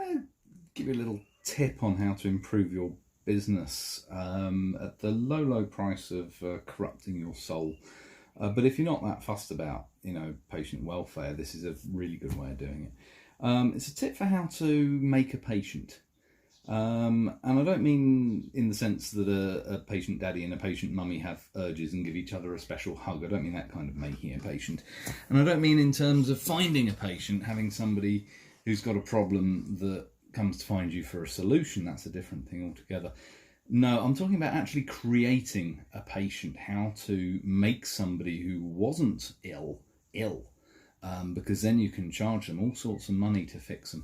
going to give you a little tip on how to improve your business at the low price of corrupting your soul. But if you're not that fussed about, patient welfare, this is a really good way of doing it. It's a tip for how to make a patient. And I don't mean in the sense that a patient daddy and a patient mummy have urges and give each other a special hug. I don't mean that kind of making a patient. And I don't mean in terms of finding a patient, having somebody who's got a problem that comes to find you for a solution. That's a different thing altogether. No, I'm talking about actually creating a patient, how to make somebody who wasn't ill, because then you can charge them all sorts of money to fix them.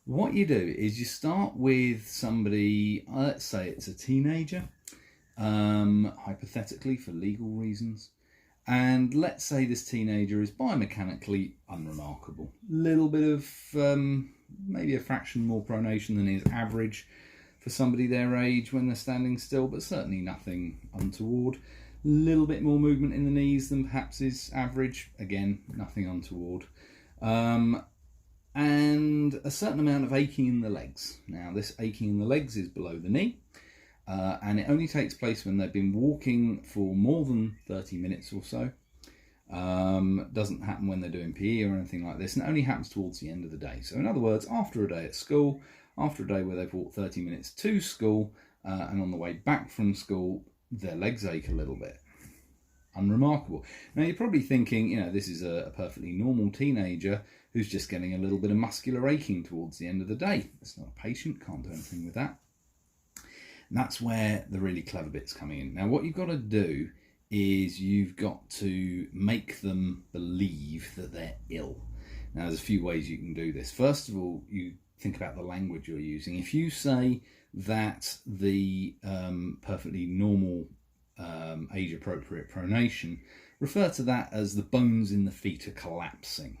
What you do is you start with somebody, let's say it's a teenager, hypothetically for legal reasons, and let's say this teenager is biomechanically unremarkable. Little bit of, maybe a fraction more pronation than is average for somebody their age when they're standing still, but certainly nothing untoward. Little bit more movement in the knees than perhaps is average, again, nothing untoward. And a certain amount of aching in the legs. Now, this aching in the legs is below the knee, and it only takes place when they've been walking for more than 30 minutes or so. Doesn't happen when they're doing PE or anything like this, and it only happens towards the end of the day. So in other words, after a day at school, after a day where they've walked 30 minutes to school, and on the way back from school, their legs ache a little bit. Unremarkable. Now you're probably thinking, this is a perfectly normal teenager who's just getting a little bit of muscular aching towards the end of the day. It's not a patient, can't do anything with that. And that's where the really clever bit's coming in. Now what you've got to do is you've got to make them believe that they're ill. Now there's a few ways you can do this. First of all, you think about the language you're using. If you say that the perfectly normal age-appropriate pronation, refer to that as the bones in the feet are collapsing.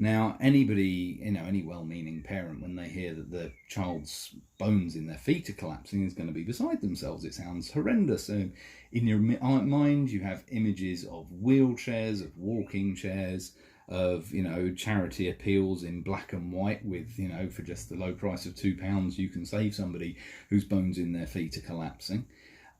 Now, anybody, any well-meaning parent, when they hear that the child's bones in their feet are collapsing, is going to be beside themselves. It sounds horrendous. In your mind, you have images of wheelchairs, of walking chairs, of, charity appeals in black and white with, for just the low price of £2, you can save somebody whose bones in their feet are collapsing.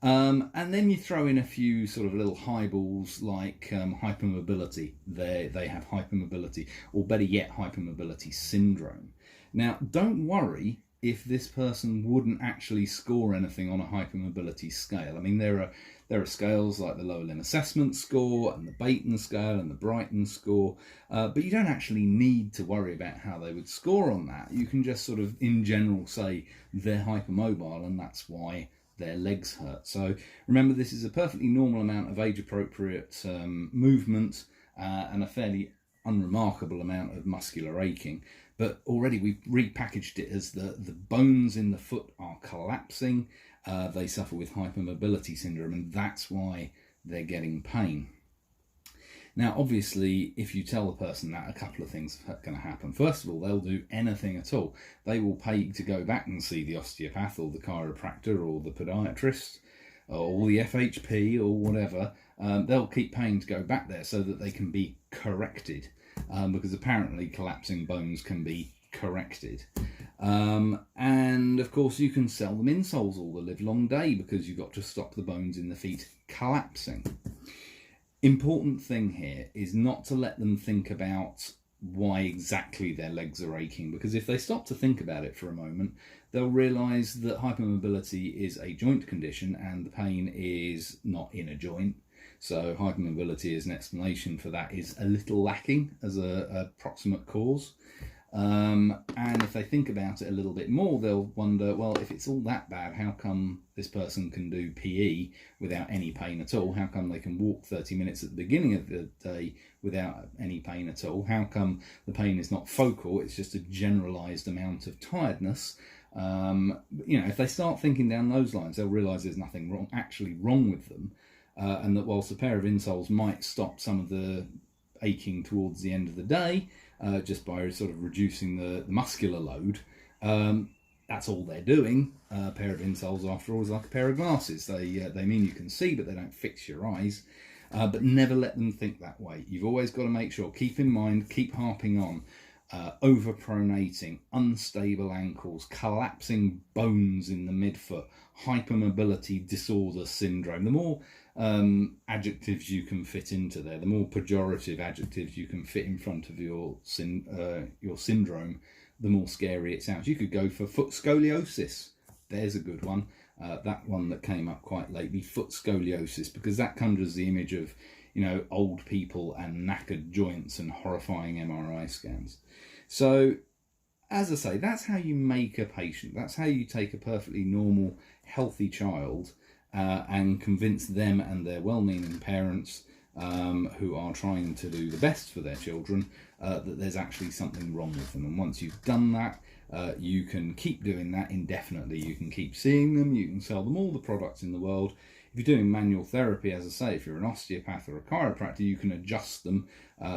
And then you throw in a few sort of little highballs like hypermobility. They have hypermobility, or better yet, hypermobility syndrome. Now, don't worry if this person wouldn't actually score anything on a hypermobility scale. I mean, there are scales like the lower limb assessment score and the Baton scale and the Brighton score, but you don't actually need to worry about how they would score on that. You can just sort of, in general, say they're hypermobile and that's why their legs hurt. So remember, this is a perfectly normal amount of age-appropriate movement and a fairly unremarkable amount of muscular aching. But already we've repackaged it as the bones in the foot are collapsing. They suffer with hypermobility syndrome, and that's why they're getting pain. Now, obviously, if you tell the person that, a couple of things are going to happen. First of all, they'll do anything at all. They will pay to go back and see the osteopath or the chiropractor or the podiatrist or the FHP or whatever. They'll keep paying to go back there so that they can be corrected, because apparently collapsing bones can be corrected. And of course, you can sell them insoles all the live long day because you've got to stop the bones in the feet collapsing. Important thing here is not to let them think about why exactly their legs are aching, because if they stop to think about it for a moment, they'll realise that hypermobility is a joint condition and the pain is not in a joint. So hypermobility as an explanation for that is a little lacking as a proximate cause. And if they think about it a little bit more, they'll wonder, well, if it's all that bad, how come this person can do PE without any pain at all? How come they can walk 30 minutes at the beginning of the day without any pain at all? How come the pain is not focal, it's just a generalised amount of tiredness? If they start thinking down those lines, they'll realise there's nothing actually wrong with them, and that whilst a pair of insoles might stop some of the aching towards the end of the day, just by sort of reducing the muscular load, that's all they're doing. A pair of insoles, after all, is like a pair of glasses. They mean you can see, but they don't fix your eyes. But never let them think that way. You've always got to make sure, keep in mind, keep harping on. overpronating, unstable ankles, collapsing bones in the midfoot, hypermobility disorder syndrome. The more adjectives you can fit into there, the more pejorative adjectives you can fit in front of your syndrome, the more scary it sounds. You could go for foot scoliosis. There's a good one. That one that came up quite lately, foot scoliosis, because that conjures the image of, you know, old people and knackered joints and horrifying MRI scans. So, as I say, that's how you make a patient. That's how you take a perfectly normal, healthy child and convince them and their well-meaning parents who are trying to do the best for their children that there's actually something wrong with them. And once you've done that, you can keep doing that indefinitely. You can keep seeing them, you can sell them all the products in the world. If you're doing manual therapy, as I say, if you're an osteopath or a chiropractor, you can adjust them.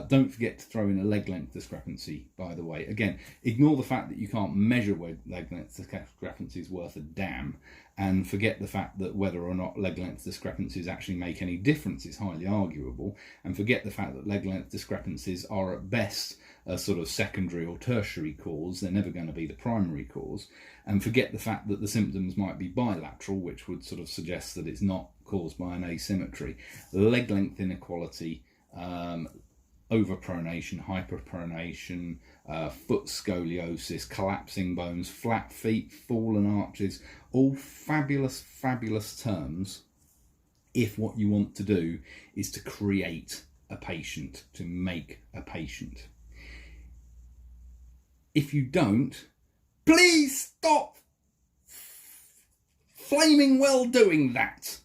Don't forget to throw in a leg length discrepancy, by the way. Again, ignore the fact that you can't measure where leg length discrepancy is worth a damn, and forget the fact that whether or not leg length discrepancies actually make any difference is highly arguable, and forget the fact that leg length discrepancies are at best a sort of secondary or tertiary cause. They're never going to be the primary cause. And forget the fact that the symptoms might be bilateral, which would sort of suggest that it's not caused by an asymmetry. Leg length inequality, overpronation, hyperpronation, foot scoliosis, collapsing bones, flat feet, fallen arches, all fabulous, fabulous terms if what you want to do is to create a patient, to make a patient. If you don't, please stop flaming well doing that.